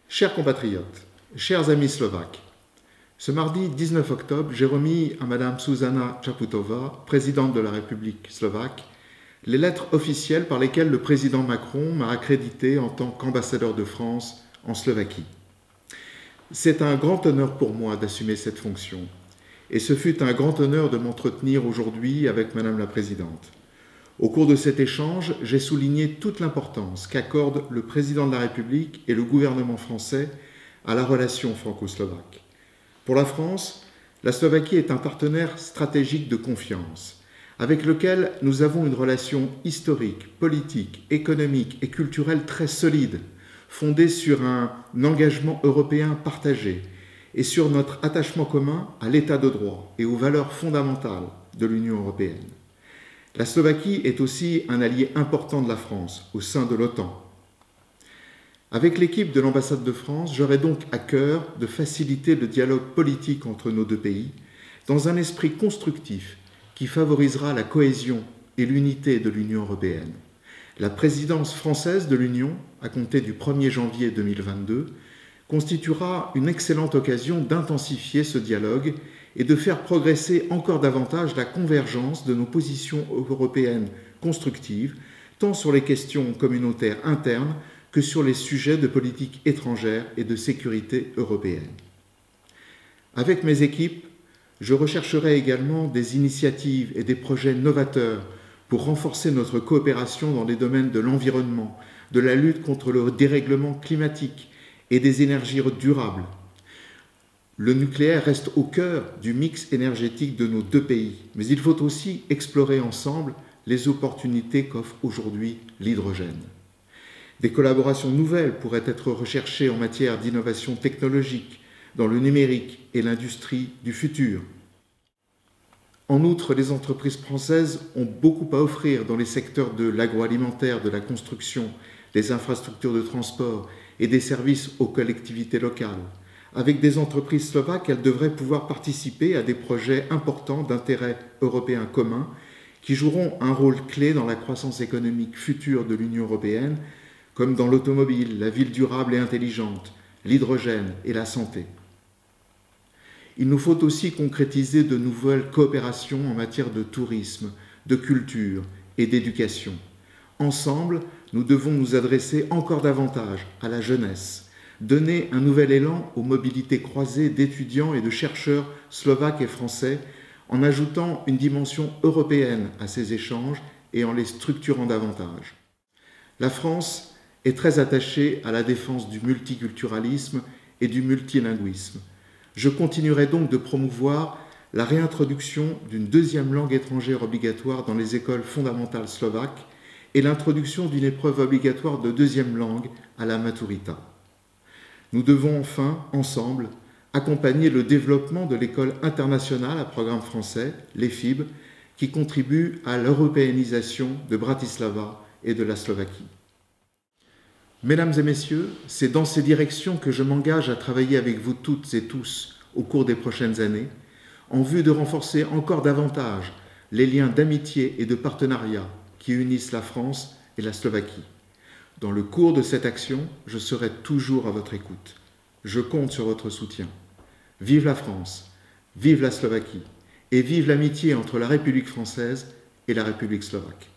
Chers compatriotes, chers amis slovaques, ce mardi 19 octobre, j'ai remis à Madame Zuzana Čaputová, présidente de la République slovaque, les lettres officielles par lesquelles le président Macron m'a accrédité en tant qu'ambassadeur de France en Slovaquie. C'est un grand honneur pour moi d'assumer cette fonction, et ce fut un grand honneur de m'entretenir aujourd'hui avec Madame la Présidente. Au cours de cet échange, j'ai souligné toute l'importance qu'accorde le président de la République et le gouvernement français à la relation franco-slovaque. Pour la France, la Slovaquie est un partenaire stratégique de confiance, avec lequel nous avons une relation historique, politique, économique et culturelle très solide, fondée sur un engagement européen partagé et sur notre attachement commun à l'état de droit et aux valeurs fondamentales de l'Union européenne. La Slovaquie est aussi un allié important de la France au sein de l'OTAN. Avec l'équipe de l'ambassade de France, j'aurai donc à cœur de faciliter le dialogue politique entre nos deux pays dans un esprit constructif qui favorisera la cohésion et l'unité de l'Union européenne. La présidence française de l'Union, à compter du 1er janvier 2022, constituera une excellente occasion d'intensifier ce dialogue et de faire progresser encore davantage la convergence de nos positions européennes constructives, tant sur les questions communautaires internes que sur les sujets de politique étrangère et de sécurité européenne. Avec mes équipes, je rechercherai également des initiatives et des projets novateurs pour renforcer notre coopération dans les domaines de l'environnement, de la lutte contre le dérèglement climatique et des énergies durables. Le nucléaire reste au cœur du mix énergétique de nos deux pays, mais il faut aussi explorer ensemble les opportunités qu'offre aujourd'hui l'hydrogène. Des collaborations nouvelles pourraient être recherchées en matière d'innovation technologique, dans le numérique et l'industrie du futur. En outre, les entreprises françaises ont beaucoup à offrir dans les secteurs de l'agroalimentaire, de la construction, des infrastructures de transport et des services aux collectivités locales. Avec des entreprises slovaques, elles devraient pouvoir participer à des projets importants d'intérêt européen commun qui joueront un rôle clé dans la croissance économique future de l'Union européenne, comme dans l'automobile, la ville durable et intelligente, l'hydrogène et la santé. Il nous faut aussi concrétiser de nouvelles coopérations en matière de tourisme, de culture et d'éducation. Ensemble, nous devons nous adresser encore davantage à la jeunesse, donner un nouvel élan aux mobilités croisées d'étudiants et de chercheurs slovaques et français en ajoutant une dimension européenne à ces échanges et en les structurant davantage. La France est très attachée à la défense du multiculturalisme et du multilinguisme. Je continuerai donc de promouvoir la réintroduction d'une deuxième langue étrangère obligatoire dans les écoles fondamentales slovaques et l'introduction d'une épreuve obligatoire de deuxième langue à la maturita. Nous devons enfin, ensemble, accompagner le développement de l'école internationale à programme français, l'EFIB, qui contribue à l'européanisation de Bratislava et de la Slovaquie. Mesdames et messieurs, c'est dans ces directions que je m'engage à travailler avec vous toutes et tous au cours des prochaines années, en vue de renforcer encore davantage les liens d'amitié et de partenariat qui unissent la France et la Slovaquie. Dans le cours de cette action, je serai toujours à votre écoute. Je compte sur votre soutien. Vive la France, vive la Slovaquie et vive l'amitié entre la République française et la République slovaque.